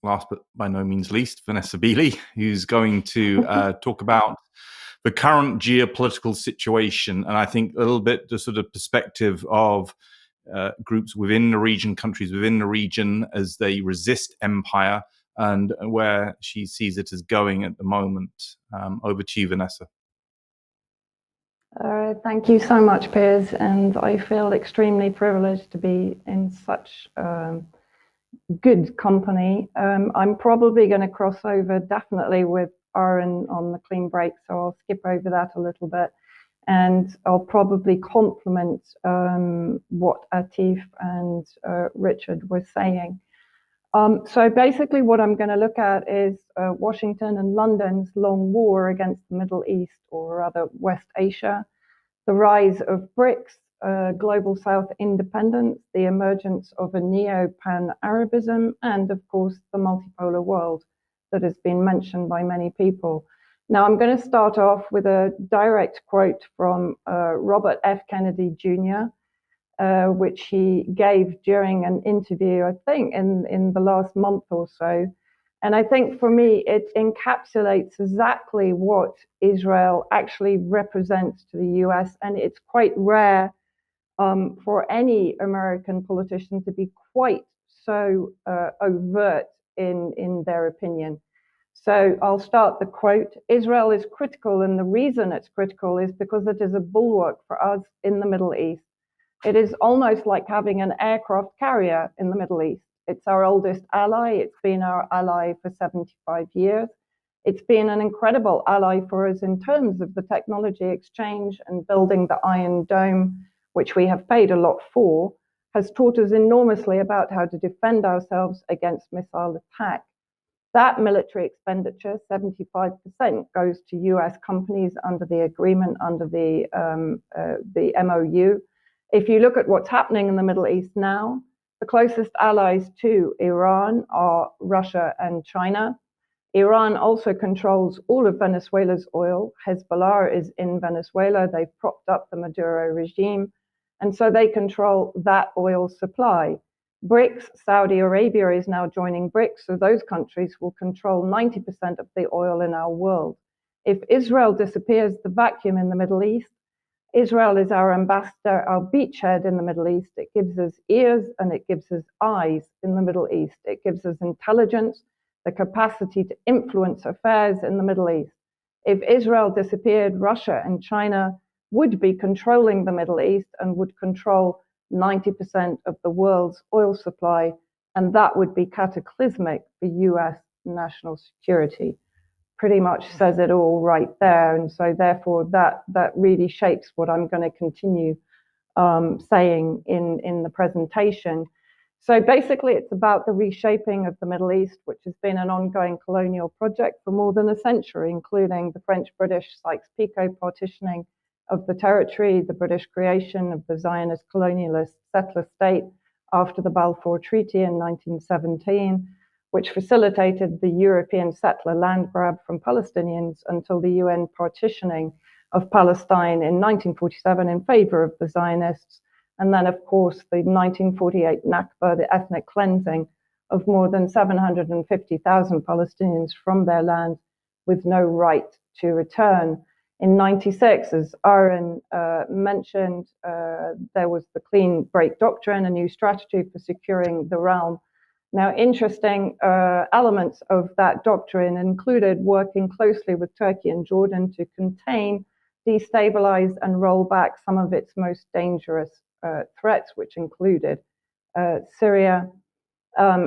last but by no means least, Vanessa Beeley, who's going to talk about the current geopolitical situation, and I think a little bit the sort of perspective of groups within the region, countries within the region, as they resist empire, and where she sees it as going at the moment. Over to you, Vanessa. Thank you so much, Piers, and I feel extremely privileged to be in such good company. I'm probably going to cross over definitely with Aaron on the clean break, so I'll skip over that a little bit, and I'll probably complement what Atif and Richard were saying. So basically what I'm going to look at is Washington and London's long war against the Middle East, or rather West Asia, the rise of BRICS, Global South independence, the emergence of a neo-pan-Arabism, and of course the multipolar world that has been mentioned by many people. Now I'm going to start off with a direct quote from Robert F. Kennedy Jr., which he gave during an interview, I think, in the last month or so. And I think for me, it encapsulates exactly what Israel actually represents to the US. And it's quite rare for any American politician to be quite so overt in their opinion. So I'll start the quote. Israel is critical, and the reason it's critical is because it is a bulwark for us in the Middle East. It is almost like having an aircraft carrier in the Middle East. It's our oldest ally. It's been our ally for 75 years. It's been an incredible ally for us in terms of the technology exchange, and building the Iron Dome, which we have paid a lot for, has taught us enormously about how to defend ourselves against missile attack. That military expenditure, 75%, goes to US companies under the agreement, under the MOU. If you look at what's happening in the Middle East now, the closest allies to Iran are Russia and China. Iran also controls all of Venezuela's oil. Hezbollah is in Venezuela. They've propped up the Maduro regime, and so they control that oil supply. BRICS, Saudi Arabia is now joining BRICS, so those countries will control 90% of the oil in our world. If Israel disappears, the vacuum in the Middle East, Israel is our ambassador, our beachhead in the Middle East. It gives us ears and it gives us eyes in the Middle East. It gives us intelligence, the capacity to influence affairs in the Middle East. If Israel disappeared, Russia and China would be controlling the Middle East and would control 90% of the world's oil supply, and that would be cataclysmic for US national security. Pretty much says it all right there. And so therefore that really shapes what I'm going to continue saying in the presentation. So basically it's about the reshaping of the Middle East, which has been an ongoing colonial project for more than a century, including the French-British Sykes-Picot partitioning of the territory, the British creation of the Zionist colonialist settler state after the Balfour Treaty in 1917, which facilitated the European settler land grab from Palestinians until the UN partitioning of Palestine in 1947 in favor of the Zionists. And then, of course, the 1948 Nakba, the ethnic cleansing of more than 750,000 Palestinians from their land with no right to return. In 96, as Aaron mentioned, there was the Clean Break Doctrine, a new strategy for securing the realm. Now, interesting elements of that doctrine included working closely with Turkey and Jordan to contain, destabilize, and roll back some of its most dangerous threats, which included Syria.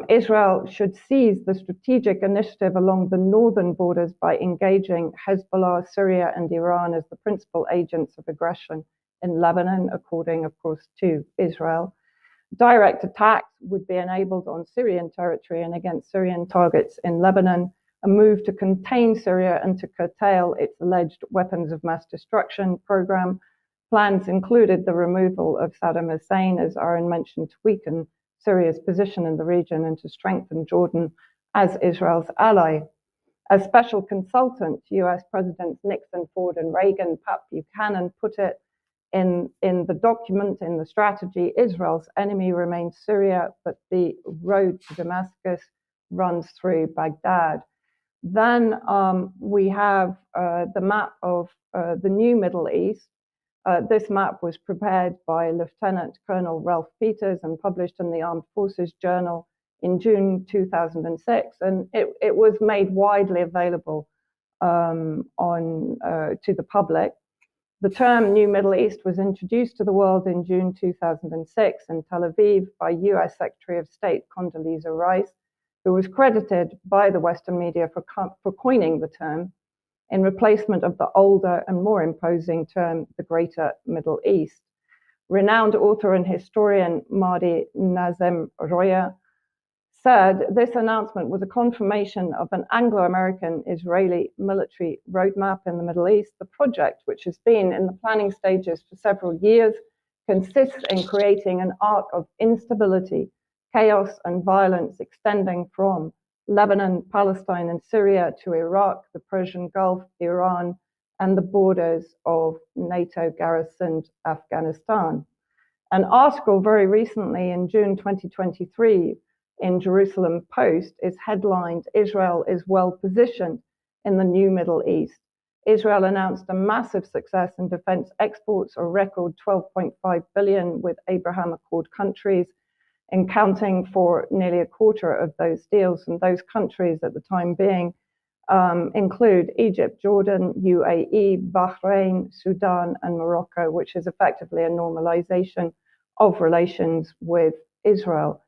Israel should seize the strategic initiative along the northern borders by engaging Hezbollah, Syria, and Iran as the principal agents of aggression in Lebanon, according, of course, to Israel. Direct attacks would be enabled on Syrian territory and against Syrian targets in Lebanon, a move to contain Syria and to curtail its alleged weapons of mass destruction program. Plans included the removal of Saddam Hussein, as Aaron mentioned, to weaken Syria's position in the region and to strengthen Jordan as Israel's ally. As special consultant, US Presidents Nixon, Ford, and Reagan, Pat Buchanan, put it in the document, in the strategy, Israel's enemy remains Syria, but the road to Damascus runs through Baghdad. Then we have the map of the new Middle East. This map was prepared by Lieutenant Colonel Ralph Peters and published in the Armed Forces Journal in June 2006, and it was made widely available to the public. The term New Middle East was introduced to the world in June 2006 in Tel Aviv by US Secretary of State Condoleezza Rice, who was credited by the Western media for coining the term in replacement of the older and more imposing term, the Greater Middle East. Renowned author and historian Mahdi Nazem Roya said this announcement was a confirmation of an Anglo-American Israeli military roadmap in the Middle East. The project, which has been in the planning stages for several years, consists in creating an arc of instability, chaos, and violence extending from Lebanon, Palestine, and Syria to Iraq, the Persian Gulf, Iran, and the borders of NATO garrisoned Afghanistan. An article very recently in June 2023 in Jerusalem Post is headlined, "Israel is well positioned in the new Middle East." Israel announced a massive success in defense exports, a record 12.5 billion with Abraham Accord countries, accounting for nearly a quarter of those deals. And those countries at the time being include Egypt, Jordan, UAE, Bahrain, Sudan, and Morocco, which is effectively a normalization of relations with Israel.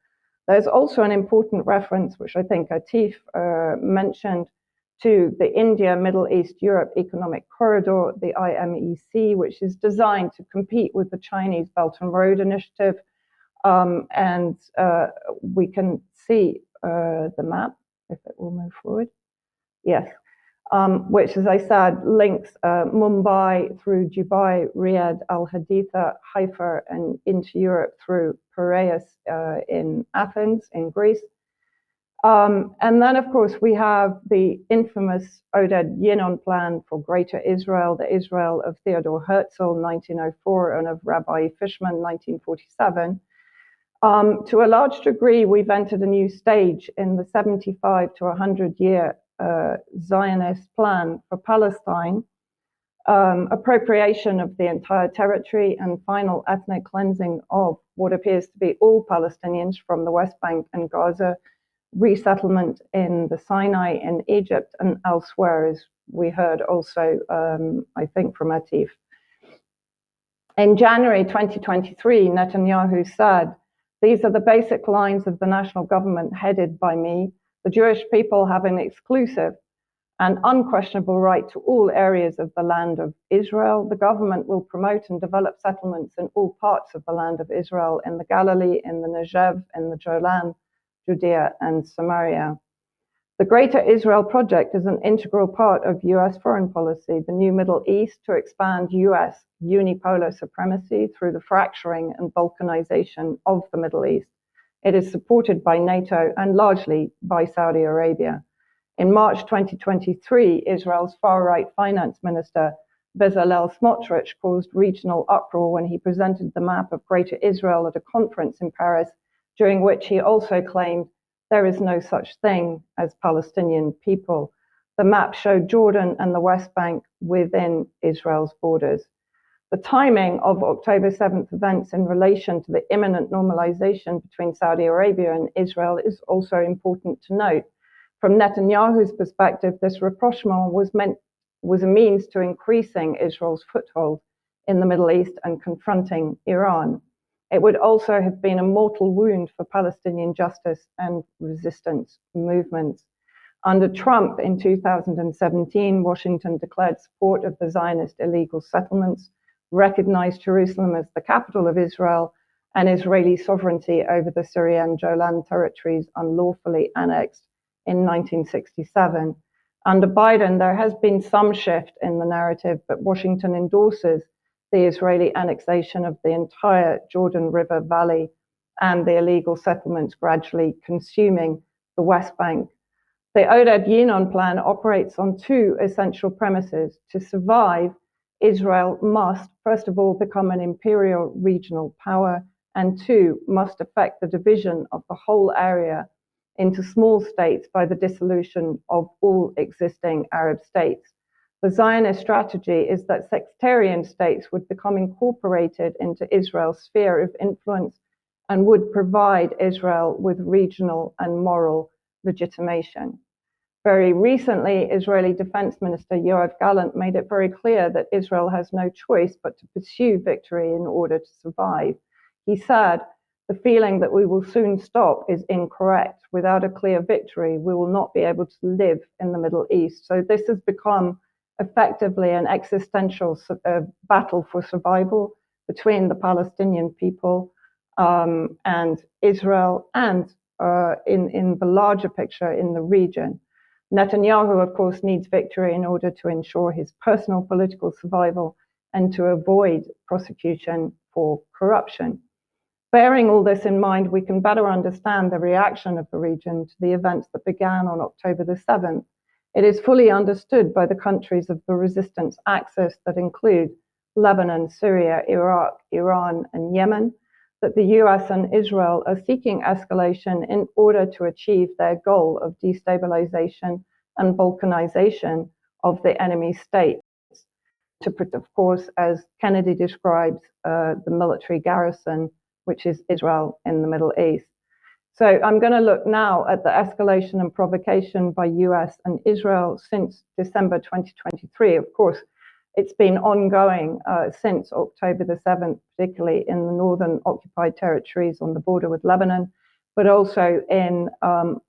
There's also an important reference, which I think Atif mentioned, to the India, Middle East, Europe Economic Corridor, the IMEC, which is designed to compete with the Chinese Belt and Road Initiative. And we can see the map, if it will move forward. Yes. Which, as I said, links Mumbai through Dubai, Riyadh, Al Haditha, Haifa, and into Europe through Piraeus in Athens, in Greece. And then, of course, we have the infamous Oded-Yinon plan for Greater Israel, the Israel of Theodor Herzl, 1904, and of Rabbi Fishman, 1947. To a large degree, we've entered a new stage in the 75 to 100-year Zionist plan for Palestine, appropriation of the entire territory and final ethnic cleansing of what appears to be all Palestinians from the West Bank and Gaza, resettlement in the Sinai in Egypt and elsewhere, as we heard also, I think, from Atif. In January 2023, Netanyahu said, "These are the basic lines of the national government headed by me. The Jewish people have an exclusive and unquestionable right to all areas of the land of Israel. The government will promote and develop settlements in all parts of the land of Israel, in the Galilee, in the Negev, in the Golan, Judea, and Samaria." The Greater Israel Project is an integral part of US foreign policy, the new Middle East, to expand US unipolar supremacy through the fracturing and balkanization of the Middle East. It is supported by NATO and largely by Saudi Arabia. In March 2023, Israel's far-right finance minister, Bezalel Smotrich, caused regional uproar when he presented the map of Greater Israel at a conference in Paris, during which he also claimed there is no such thing as Palestinian people. The map showed Jordan and the West Bank within Israel's borders. The timing of October 7th events in relation to the imminent normalization between Saudi Arabia and Israel is also important to note. From Netanyahu's perspective, this rapprochement was a means to increasing Israel's foothold in the Middle East and confronting Iran. It would also have been a mortal wound for Palestinian justice and resistance movements. Under Trump in 2017, Washington declared support of the Zionist illegal settlements, recognized Jerusalem as the capital of Israel, and Israeli sovereignty over the Syrian Golan territories unlawfully annexed in 1967. Under Biden, there has been some shift in the narrative, but Washington endorses the Israeli annexation of the entire Jordan River Valley and the illegal settlements gradually consuming the West Bank. The Oded-Yinon plan operates on two essential premises. To survive, Israel must, first of all, become an imperial regional power, and two, must affect the division of the whole area into small states by the dissolution of all existing Arab states. The Zionist strategy is that sectarian states would become incorporated into Israel's sphere of influence and would provide Israel with regional and moral legitimation. Very recently, Israeli Defense Minister Yoav Gallant made it very clear that Israel has no choice but to pursue victory in order to survive. He said, "The feeling that we will soon stop is incorrect. Without a clear victory, we will not be able to live in the Middle East." So this has become effectively an existential battle for survival between the Palestinian people and Israel, and in the larger picture in the region. Netanyahu, of course, needs victory in order to ensure his personal political survival and to avoid prosecution for corruption. Bearing all this in mind, we can better understand the reaction of the region to the events that began on October the 7th. It is fully understood by the countries of the resistance axis that include Lebanon, Syria, Iraq, Iran, and Yemen, that the US and Israel are seeking escalation in order to achieve their goal of destabilization and balkanization of the enemy states, to put, of course, as Kennedy describes, the military garrison, which is Israel in the Middle East. So I'm going to look now at the escalation and provocation by US and Israel since December 2023. Of course, it's been ongoing since October the 7th, particularly in the northern occupied territories on the border with Lebanon, but also in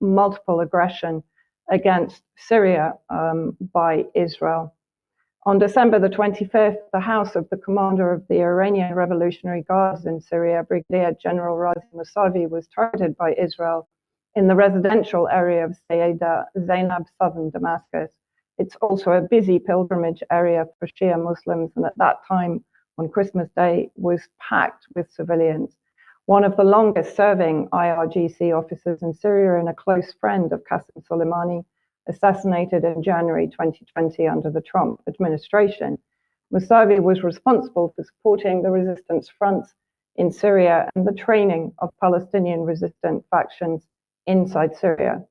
multiple aggression against Syria by Israel. On December the 25th, the house of the commander of the Iranian Revolutionary Guards in Syria, Brigadier General Razi Mousavi, was targeted by Israel in the residential area of Sayyida Zainab, southern Damascus. It's also a busy pilgrimage area for Shia Muslims, and at that time, on Christmas Day, was packed with civilians. One of the longest serving IRGC officers in Syria and a close friend of Qasem Soleimani, assassinated in January 2020 under the Trump administration. Mousavi was responsible for supporting the resistance fronts in Syria and the training of Palestinian resistant factions inside Syria.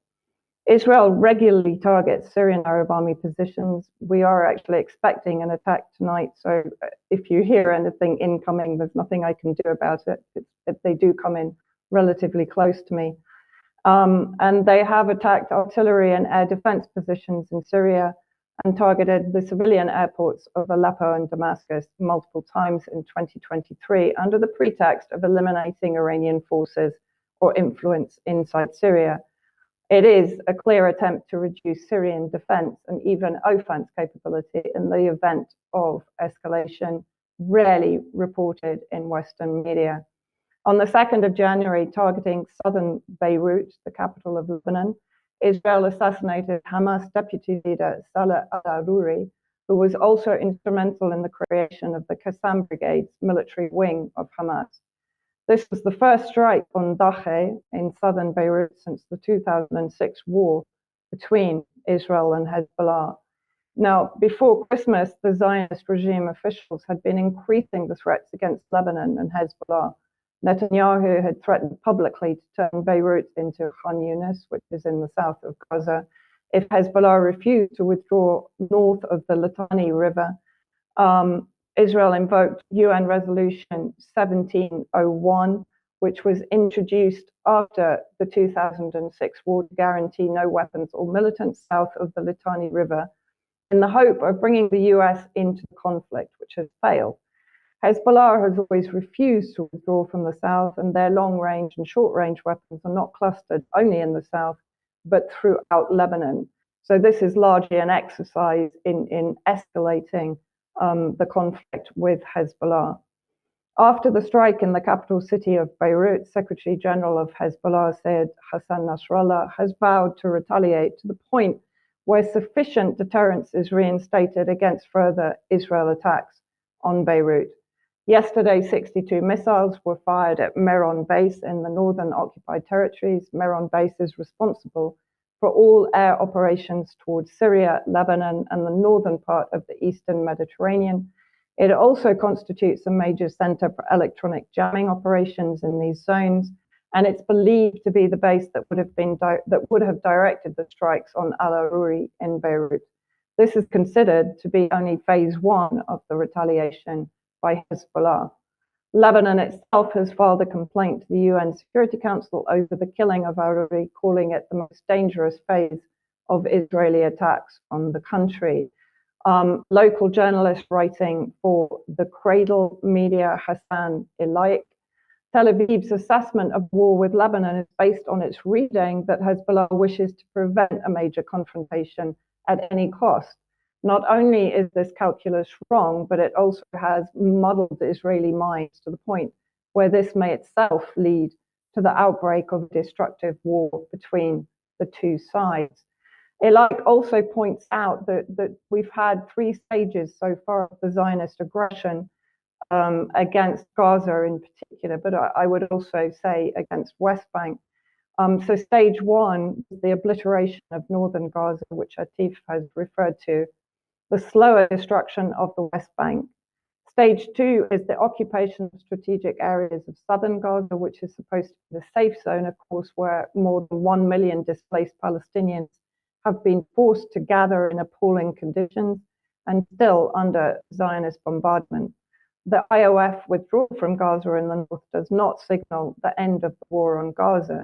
Israel regularly targets Syrian Arab army positions. We are actually expecting an attack tonight, so if you hear anything incoming, there's nothing I can do about it. If they do come in relatively close to me. And they have attacked artillery and air defense positions in Syria and targeted the civilian airports of Aleppo and Damascus multiple times in 2023 under the pretext of eliminating Iranian forces or influence inside Syria. It is a clear attempt to reduce Syrian defense and even offense capability in the event of escalation, rarely reported in Western media. On the 2nd of January, targeting southern Beirut, the capital of Lebanon, Israel assassinated Hamas deputy leader Salah al-Aruri, who was also instrumental in the creation of the Qassam Brigade's military wing of Hamas. This was the first strike on Dakheh in southern Beirut since the 2006 war between Israel and Hezbollah. Now, before Christmas, the Zionist regime officials had been increasing the threats against Lebanon and Hezbollah. Netanyahu had threatened publicly to turn Beirut into Khan Yunis, which is in the south of Gaza, if Hezbollah refused to withdraw north of the Litani River. Israel invoked UN Resolution 1701, which was introduced after the 2006 war to guarantee no weapons or militants south of the Litani River, in the hope of bringing the US into the conflict, which has failed. Hezbollah has always refused to withdraw from the south, and their long-range and short-range weapons are not clustered only in the south, but throughout Lebanon. So this is largely an exercise in escalating the conflict with Hezbollah. After the strike in the capital city of Beirut, Secretary General of Hezbollah, Sayyid Hassan Nasrallah, has vowed to retaliate to the point where sufficient deterrence is reinstated against further Israel attacks on Beirut. Yesterday, 62 missiles were fired at Meron base in the northern occupied territories. Meron base is responsible for all air operations towards Syria, Lebanon, and the northern part of the eastern Mediterranean. It also constitutes a major center for electronic jamming operations in these zones and it's believed to be the base that would have directed the strikes on al-Aruri in Beirut. This is considered to be only phase one of the retaliation by Hezbollah. Lebanon itself has filed a complaint to the UN Security Council over the killing of al-Aruri, calling it the most dangerous phase of Israeli attacks on the country. Local journalist writing for the Cradle media, Hassan Ilaik, Tel Aviv's assessment of war with Lebanon is based on its reading that Hezbollah wishes to prevent a major confrontation at any cost. Not only is this calculus wrong, but it also has muddled the Israeli minds to the point where this may itself lead to the outbreak of a destructive war between the two sides. Ilaik also points out that we've had three stages so far of the Zionist aggression against Gaza in particular, but I would also say against West Bank. So stage one is the obliteration of northern Gaza, which Atif has referred to, the slower destruction of the West Bank. Stage two is the occupation of strategic areas of southern Gaza, which is supposed to be the safe zone, of course, where more than 1 million displaced Palestinians have been forced to gather in appalling conditions and still under Zionist bombardment. The IOF withdrawal from Gaza in the north does not signal the end of the war on Gaza.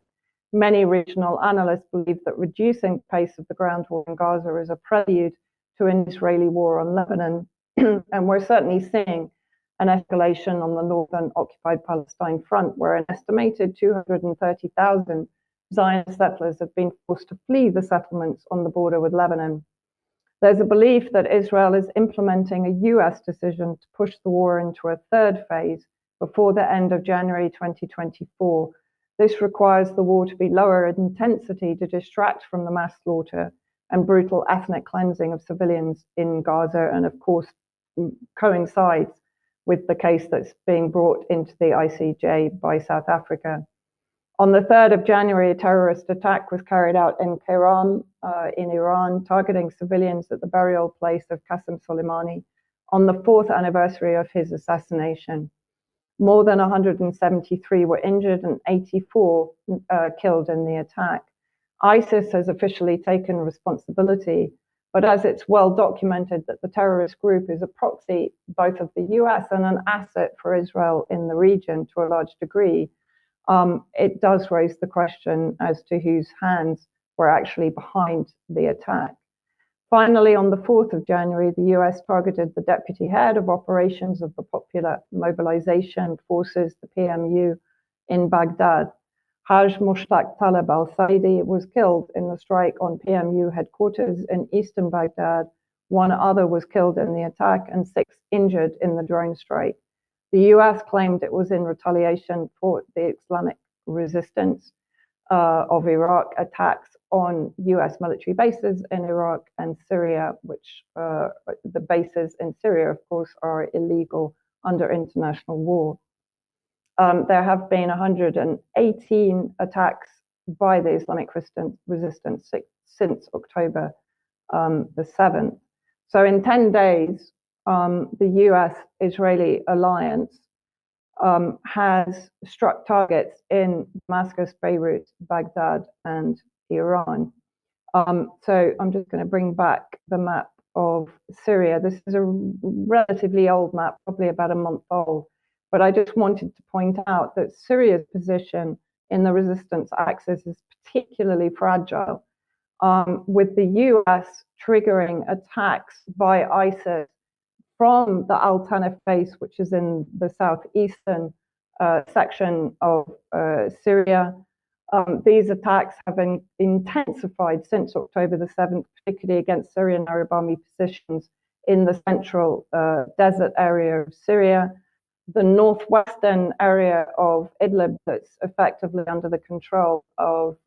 Many regional analysts believe that reducing the pace of the ground war in Gaza is a prelude to an Israeli war on Lebanon, and we're certainly seeing an escalation on the northern occupied Palestine front, where an estimated 230,000 Zionist settlers have been forced to flee the settlements on the border with Lebanon. There's a belief that Israel is implementing a US decision to push the war into a third phase before the end of January 2024. This requires the war to be lower in intensity to distract from the mass slaughter and brutal ethnic cleansing of civilians in Gaza, and of course coincides with the case that's being brought into the ICJ by South Africa. On the 3rd of January, a terrorist attack was carried out in Tehran, in Iran, targeting civilians at the burial place of Qasem Soleimani on the 4th anniversary of his assassination. More than 173 were injured and 84 killed in the attack. ISIS has officially taken responsibility, but as it's well documented that the terrorist group is a proxy both of the US and an asset for Israel in the region to a large degree, it does raise the question as to whose hands were actually behind the attack. Finally, on the 4th of January, the US targeted the deputy head of operations of the Popular Mobilization Forces, the PMU, in Baghdad. Haj Mushtaq Talib al-Saidi was killed in the strike on PMU headquarters in eastern Baghdad. One other was killed in the attack and 6 injured in the drone strike. The US claimed it was in retaliation for the Islamic resistance of Iraq attacks on US military bases in Iraq and Syria, which the bases in Syria, of course, are illegal under international law. There have been 118 attacks by the Islamic resistance since October the 7th. So in 10 days, the US-Israeli alliance has struck targets in Damascus, Beirut, Baghdad, and Iran. So I'm just going to bring back the map of Syria. This is a relatively old map, probably about a month old, but I just wanted to point out that Syria's position in the resistance axis is particularly fragile, with the US triggering attacks by ISIS from the Al Tanif base, which is in the southeastern section of Syria. These attacks have been intensified since October the 7th, particularly against Syrian Arab Army positions in the central desert area of Syria, the northwestern area of Idlib that's effectively under the control of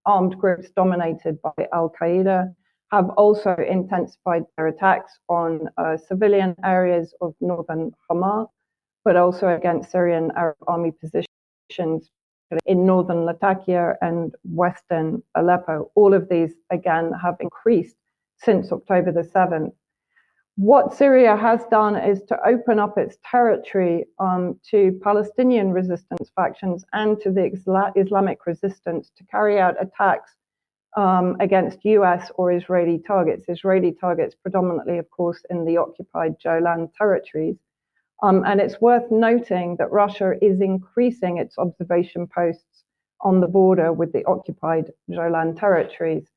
armed groups dominated by Al-Qaeda, have also intensified their attacks on civilian areas of northern Hama, but also against Syrian Arab Army positions in northern Latakia and western Aleppo. All of these, again, have increased since October the 7th. What Syria has done is to open up its territory to Palestinian resistance factions and to the Islamic resistance to carry out attacks against US or Israeli targets predominantly, of course, in the occupied Golan territories. And it's worth noting that Russia is increasing its observation posts on the border with the occupied Golan territories.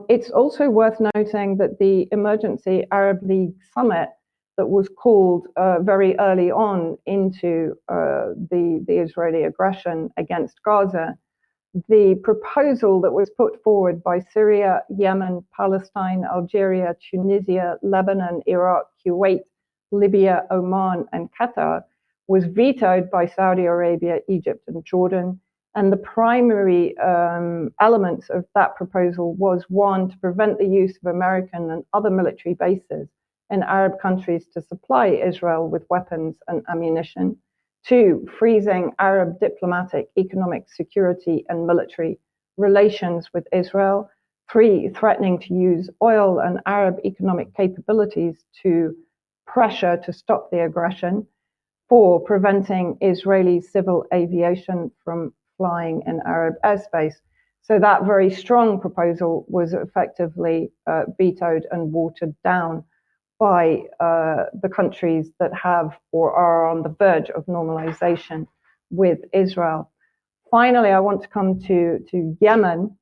It's also worth noting that the Emergency Arab League Summit that was called very early on into the Israeli aggression against Gaza, the proposal that was put forward by Syria, Yemen, Palestine, Algeria, Tunisia, Lebanon, Iraq, Kuwait, Libya, Oman, and Qatar was vetoed by Saudi Arabia, Egypt, and Jordan. And the primary elements of that proposal was, one, to prevent the use of American and other military bases in Arab countries to supply Israel with weapons and ammunition. Two, freezing Arab diplomatic, economic, security, and military relations with Israel. Three, threatening to use oil and Arab economic capabilities to pressure to stop the aggression. Four, preventing Israeli civil aviation from flying in Arab airspace. So that very strong proposal was effectively vetoed and watered down by the countries that have or are on the verge of normalization with Israel. Finally, I want to come to Yemen,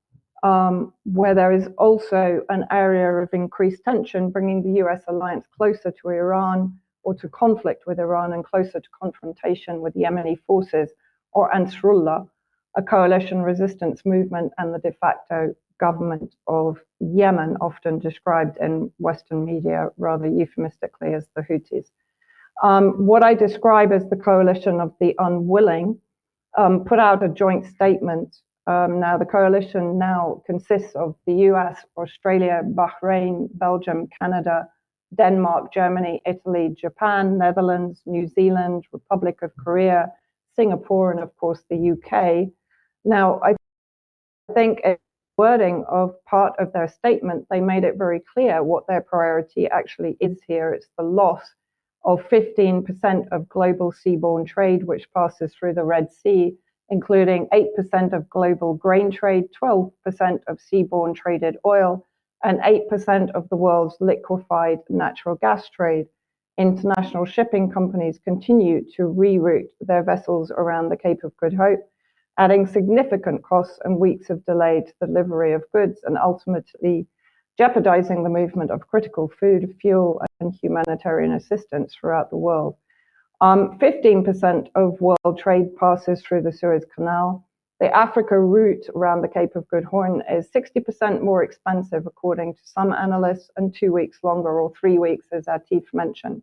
where there is also an area of increased tension, bringing the US alliance closer to Iran or to conflict with Iran and closer to confrontation with Yemeni forces, or Ansarullah, a coalition resistance movement and the de facto government of Yemen, often described in Western media rather euphemistically as the Houthis. What I describe as the coalition of the unwilling put out a joint statement. Now, the coalition now consists of the US, Australia, Bahrain, Belgium, Canada, Denmark, Germany, Italy, Japan, Netherlands, New Zealand, Republic of Korea, Singapore, and of course the UK. Now, I think a wording of part of their statement, they made it very clear what their priority actually is here. It's the loss of 15% of global seaborne trade, which passes through the Red Sea, including 8% of global grain trade, 12% of seaborne traded oil, and 8% of the world's liquefied natural gas trade. International shipping companies continue to reroute their vessels around the Cape of Good Hope, adding significant costs and weeks of delay to the delivery of goods and ultimately jeopardizing the movement of critical food, fuel, and humanitarian assistance throughout the world. 15% of world trade passes through the Suez Canal. The Africa route around the Cape of Good Hope is 60% more expensive, according to some analysts, and 2 weeks longer, or 3 weeks, as Atif mentioned.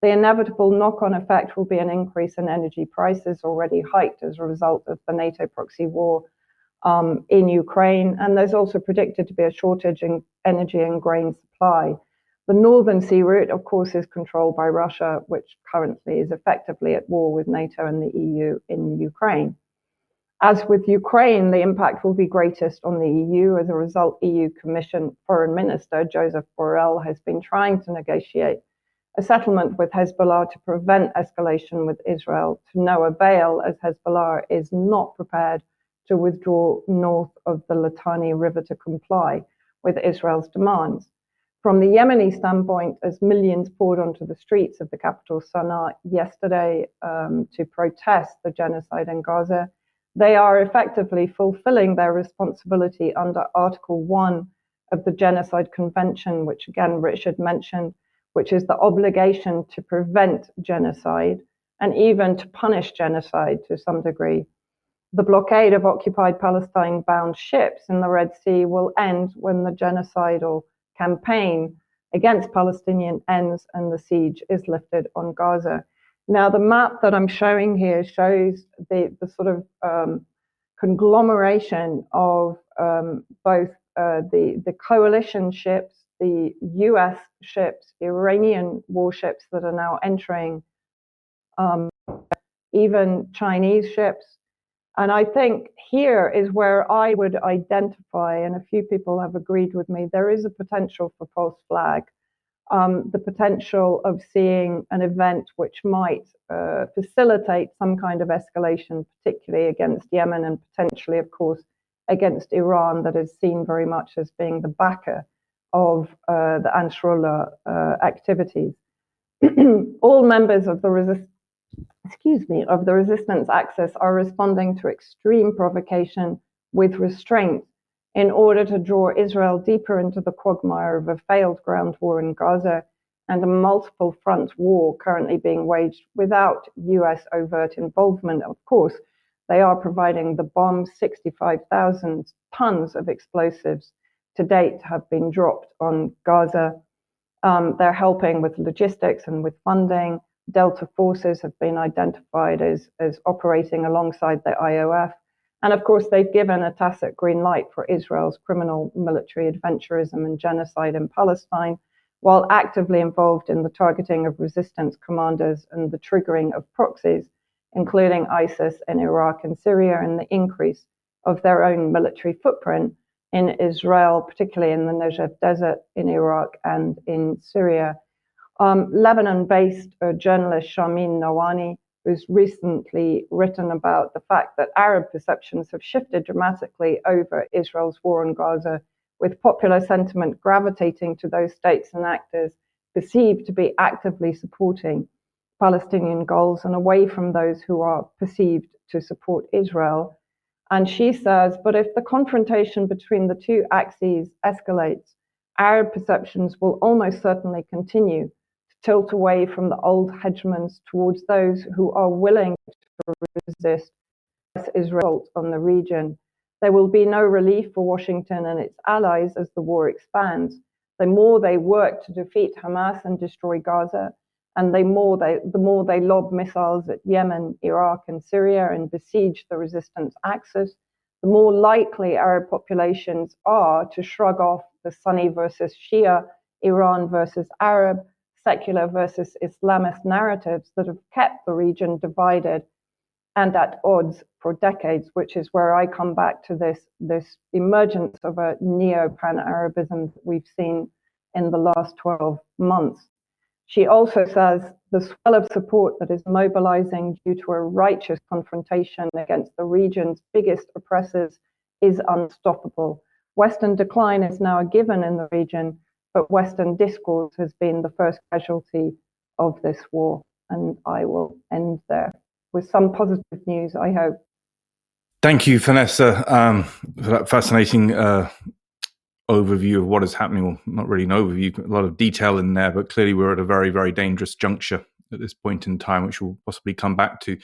The inevitable knock-on effect will be an increase in energy prices, already hiked as a result of the NATO proxy war in Ukraine. And there's also predicted to be a shortage in energy and grain supply. The Northern Sea route, of course, is controlled by Russia, which currently is effectively at war with NATO and the EU in Ukraine. As with Ukraine, the impact will be greatest on the EU. As a result, EU Commission Foreign Minister Joseph Borrell has been trying to negotiate a settlement with Hezbollah to prevent escalation with Israel, to no avail, as Hezbollah is not prepared to withdraw north of the Litani River to comply with Israel's demands. From the Yemeni standpoint, as millions poured onto the streets of the capital Sana'a yesterday to protest the genocide in Gaza, they are effectively fulfilling their responsibility under Article 1 of the Genocide Convention, which again Richard mentioned, which is the obligation to prevent genocide and even to punish genocide to some degree. The blockade of occupied Palestine-bound ships in the Red Sea will end when the genocidal campaign against Palestinians ends and the siege is lifted on Gaza. Now, the map that I'm showing here shows the sort of conglomeration of both the coalition ships, the US ships, Iranian warships that are now entering, even Chinese ships. And I think here is where I would identify, and a few people have agreed with me, there is a potential for false flag. the potential of seeing an event which might facilitate some kind of escalation, particularly against Yemen and potentially, of course, against Iran, that is seen very much as being the backer of the Ansarullah activities. All members of the resistance axis are responding to extreme provocation with restraint in order to draw Israel deeper into the quagmire of a failed ground war in Gaza and a multiple front war currently being waged without US overt involvement. Of course, they are providing the bombs. 65,000 tons of explosives to date have been dropped on Gaza. They're helping with logistics and with funding. Delta forces have been identified as operating alongside the IOF. And of course, they've given a tacit green light for Israel's criminal military adventurism and genocide in Palestine, while actively involved in the targeting of resistance commanders and the triggering of proxies, including ISIS in Iraq and Syria, and the increase of their own military footprint in Israel, particularly in the Negev Desert, in Iraq, and in Syria. Lebanon-based journalist Sharmin Nawani, who's recently written about the fact that Arab perceptions have shifted dramatically over Israel's war on Gaza, with popular sentiment gravitating to those states and actors perceived to be actively supporting Palestinian goals and away from those who are perceived to support Israel. And she says, but if the confrontation between the two axes escalates, Arab perceptions will almost certainly continue to tilt away from the old hegemons towards those who are willing to resist Israel on the region. There will be no relief for Washington and its allies as the war expands. The more they work to defeat Hamas and destroy Gaza, and the more they lob missiles at Yemen, Iraq, and Syria and besiege the resistance axis, the more likely Arab populations are to shrug off the Sunni versus Shia, Iran versus Arab, secular versus Islamist narratives that have kept the region divided and at odds for decades, which is where I come back to this emergence of a neo-pan-Arabism that we've seen in the last 12 months. She also says the swell of support that is mobilizing due to a righteous confrontation against the region's biggest oppressors is unstoppable. Western decline is now a given in the region, but Western discourse has been the first casualty of this war. And I will end there with some positive news, I hope. Thank you, Vanessa, for that fascinating overview of what is happening. Well, not really an overview, a lot of detail in there, but clearly we're at a very, very dangerous juncture at this point in time, which we'll possibly come back to.